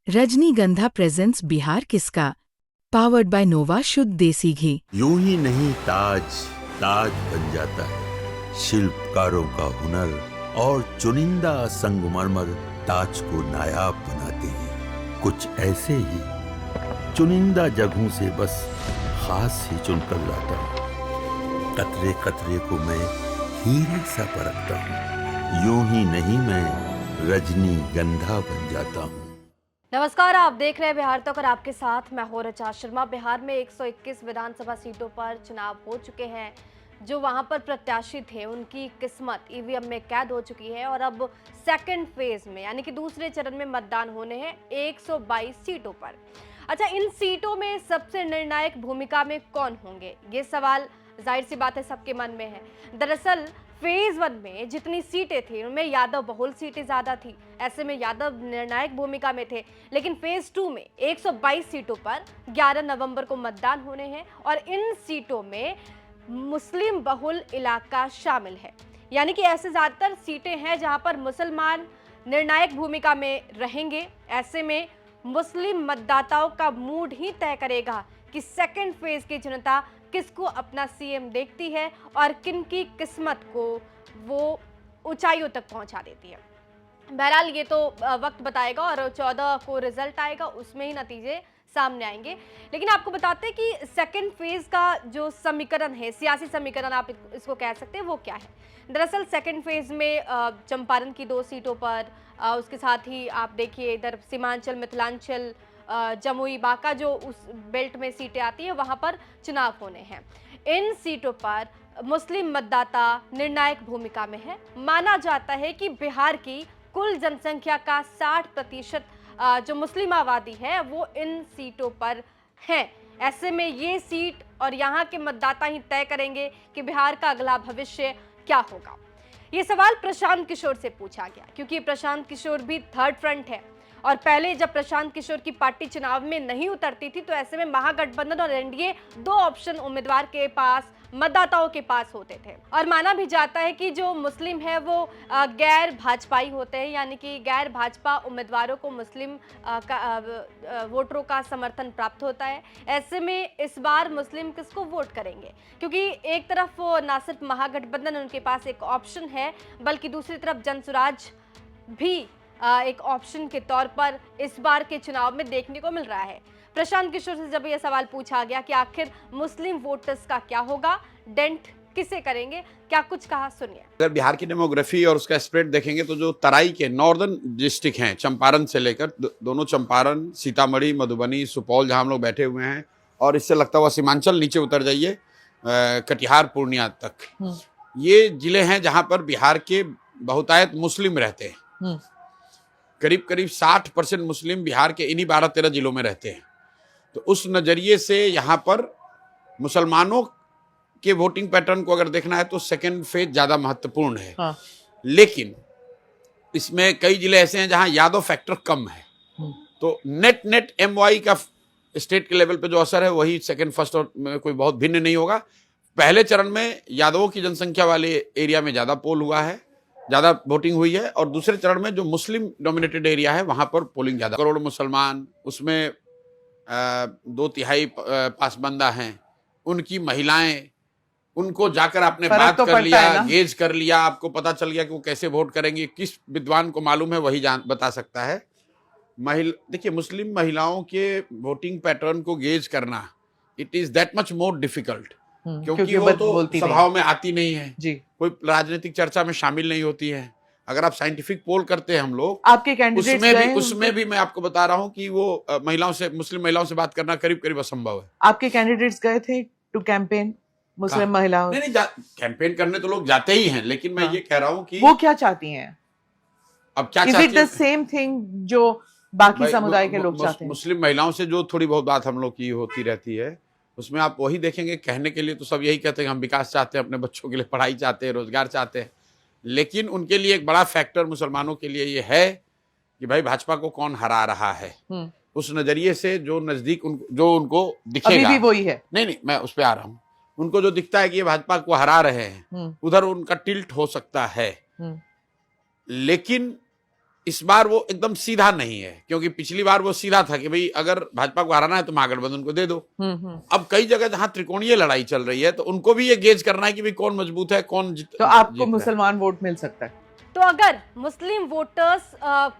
रजनीगंधा प्रेजेंट्स बिहार किसका, powered by नोवा शुद्ध देसी घी। यूं ही नहीं ताज ताज बन जाता है, शिल्पकारों का हुनर और चुनिंदा संगमरमर ताज को नायाब बनाते हैं। कुछ ऐसे ही चुनिंदा जगहों से बस खास ही चुनकर लाता हूँ। कतरे कतरे को मैं हीरे सा परखता हूँ। यूं ही नहीं मैं रजनीगंधा बन जाता हूँ। नमस्कार, आप देख रहे हैं बिहार तक और आपके साथ मैं हूं ऋचा शर्मा। बिहार में 121 विधानसभा सीटों पर चुनाव हो चुके हैं। जो वहां पर प्रत्याशी थे उनकी किस्मत ईवीएम में कैद हो चुकी है और अब सेकंड फेज में यानी कि दूसरे चरण में मतदान होने हैं 122 सीटों पर। अच्छा, इन सीटों में सबसे निर्णायक भूमिका में कौन होंगे, ये सवाल जाहिर सी बात है सबके मन में है। दरअसल फेज 1 में जितनी सीटें थी उनमें यादव बहुल सीटें ज्यादा थी, ऐसे में यादव निर्णायक भूमिका में थे। लेकिन फेज 2 में 122 सीटों पर 11 नवंबर को मतदान होने हैं और इन सीटों में मुस्लिम बहुल इलाका शामिल है, यानी कि ऐसे ज्यादातर सीटें हैं जहां पर मुसलमान निर्णायक भूमिका में रहेंगे। ऐसे में मुस्लिम मतदाताओं का मूड ही तय करेगा कि सेकेंड फेज की जनता किसको अपना सीएम देखती है और किन की किस्मत को वो ऊंचाइयों तक पहुंचा देती है। बहरहाल ये तो वक्त बताएगा और 14 को रिजल्ट आएगा, उसमें ही नतीजे सामने आएंगे। लेकिन आपको बताते हैं कि सेकेंड फेज का जो समीकरण है, सियासी समीकरण आप इसको कह सकते हैं, वो क्या है। दरअसल सेकेंड फेज में चंपारण की 2 सीटों पर, उसके साथ ही आप देखिए इधर सीमांचल, मिथिलांचल, जमुई, बांका जो उस बेल्ट में सीटें आती हैं वहां पर चुनाव होने हैं। इन सीटों पर मुस्लिम मतदाता निर्णायक भूमिका में है। माना जाता है कि बिहार की कुल जनसंख्या का 60% जो मुस्लिम आबादी है वो इन सीटों पर है। ऐसे में ये सीट और यहाँ के मतदाता ही तय करेंगे कि बिहार का अगला भविष्य क्या होगा। ये सवाल प्रशांत किशोर से पूछा गया क्योंकि प्रशांत किशोर भी थर्ड फ्रंट है और पहले जब प्रशांत किशोर की पार्टी चुनाव में नहीं उतरती थी तो ऐसे में महागठबंधन और एनडीए 2 ऑप्शन उम्मीदवार के पास, मतदाताओं के पास होते थे। और माना भी जाता है कि जो मुस्लिम है वो गैर भाजपाई होते हैं, यानी कि गैर भाजपा उम्मीदवारों को मुस्लिम वोटरों का समर्थन प्राप्त होता है। ऐसे में इस बार मुस्लिम किसको वोट करेंगे, क्योंकि एक तरफ वो ना सिर्फ महागठबंधन उनके पास एक ऑप्शन है बल्कि दूसरी तरफ जनसुराज भी एक ऑप्शन के तौर पर इस बार के चुनाव में देखने को मिल रहा है। प्रशांत किशोर से जब यह सवाल पूछा गया कि आखिर मुस्लिम वोटर्स का क्या होगा, डेंट किसे करेंगे, क्या कुछ कहा, सुनिए। अगर बिहार की डेमोग्राफी और उसका स्प्रेड देखेंगे तो जो तराई के नॉर्दर्न डिस्ट्रिक्ट हैं, चंपारण से लेकर दोनों चंपारण, सीतामढ़ी, मधुबनी, सुपौल जहां हम लोग बैठे हुए हैं, और इससे लगता हुआ सीमांचल नीचे उतर जाइए कटिहार, पूर्णिया तक, ये जिले हैं जहां पर बिहार के बहुतायत मुस्लिम रहते हैं। करीब करीब 60% मुस्लिम बिहार के इन्हीं 12-13 जिलों में रहते हैं। तो उस नजरिए से यहाँ पर मुसलमानों के वोटिंग पैटर्न को अगर देखना है तो सेकेंड फेज ज्यादा महत्वपूर्ण है। हाँ। लेकिन इसमें कई जिले ऐसे हैं जहां यादव फैक्टर कम है, तो नेट एमवाई का स्टेट के लेवल पे जो असर है वही सेकेंड फर्स्ट और में कोई बहुत भिन्न नहीं होगा। पहले चरण में यादवों की जनसंख्या वाले एरिया में ज्यादा पोल हुआ है, ज्यादा वोटिंग हुई है, और दूसरे चरण में जो मुस्लिम डोमिनेटेड एरिया है वहां पर पोलिंग ज्यादा। करोड़ मुसलमान, उसमें 2/3 पासबंदा हैं, उनकी महिलाएं, उनको जाकर आपने बात तो कर लिया, गेज कर लिया, आपको पता चल गया कि वो कैसे वोट करेंगे। किस विद्वान को मालूम है वही बता सकता है। देखिए, मुस्लिम महिलाओं के वोटिंग पैटर्न को गेज करना, it is that much more difficult, क्योंकि वो तो सभाओं में आती नहीं है जी, कोई राजनीतिक चर्चा में शामिल नहीं होती है। अगर आप साइंटिफिक पोल करते हैं हम लोग, आपके कैंडिडेट्स उसमें भी मैं आपको बता रहा हूं कि वो मुस्लिम महिलाओं से बात करना करीब करीब असंभव है। आपके कैंडिडेट्स गए थे टू कैंपेन मुस्लिम महिलाओं? नहीं, कैंपेन करने तो लोग जाते ही हैं, लेकिन मैं ये कह रहा हूँ कि वो क्या चाहती हैं, अब क्या चाहती हैं, सेम थिंग जो बाकी समुदाय के लोग चाहते हैं। मुस्लिम महिलाओं से जो थोड़ी बहुत बात हम लोग की होती रहती है, उसमें आप वही देखेंगे। कहने के लिए तो सब यही कहते हैं हम विकास चाहते हैं, अपने बच्चों के लिए पढ़ाई चाहते हैं, रोजगार चाहते हैं, लेकिन उनके लिए एक बड़ा फैक्टर मुसलमानों के लिए ये है कि भाई भाजपा को कौन हरा रहा है। उस नजरिए से जो नजदीक जो उनको दिखेगा, अभी भी वही है। नहीं, मैं उस पर आ रहा हूँ। उनको जो दिखता है कि ये भाजपा को हरा रहे हैं, उधर उनका टिल्ट हो सकता है। लेकिन इस बार वो एकदम सीधा नहीं है, क्योंकि पिछली बार वो सीधा था कि भाई अगर भाजपा को हराना है तो महागठबंधन को दे दो। अब कई जगह जहां त्रिकोणीय लड़ाई चल रही है तो उनको भी ये गेज करना है कि भाई कौन मजबूत है, कौन तो आपको जीत रहा है। मुसलमान वोट मिल सकता है। तो अगर मुस्लिम वोटर्स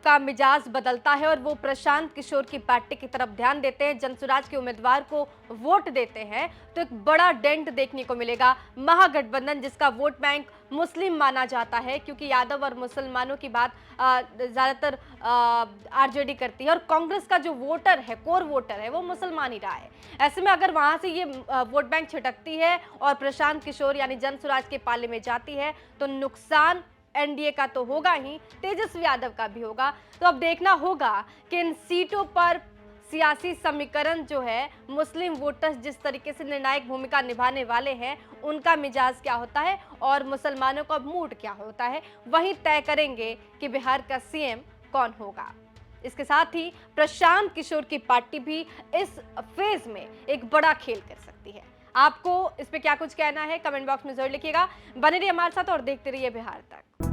का मिजाज बदलता है और वो प्रशांत किशोर की पार्टी की तरफ ध्यान देते हैं, जनसुराज के उम्मीदवार को वोट देते हैं, तो एक बड़ा डेंट देखने को मिलेगा। महागठबंधन जिसका वोट बैंक मुस्लिम माना जाता है, क्योंकि यादव और मुसलमानों की बात ज़्यादातर आरजेडी करती है, और कांग्रेस का जो वोटर है, कोर वोटर है, वो मुसलमान ही रहा है। ऐसे में अगर वहां से ये वोट बैंक छिटकती है और प्रशांत किशोर यानी जनसुराज के पाले में जाती है, तो नुकसान एनडीए का तो होगा ही, तेजस्वी यादव का भी होगा। तो अब देखना होगा कि इन सीटों पर सियासी समीकरण जो है, मुस्लिम वोटर्स जिस तरीके से निर्णायक भूमिका निभाने वाले हैं, उनका मिजाज क्या होता है और मुसलमानों का मूड क्या होता है, वही तय करेंगे कि बिहार का सीएम कौन होगा। इसके साथ ही प्रशांत किशोर की पार्टी भी इस फेज में एक बड़ा खेल कर सकती है। आपको इस पे क्या कुछ कहना है, कमेंट बॉक्स में जरूर लिखिएगा। बने रहिए हमारे साथ और देखते रहिए बिहार तक।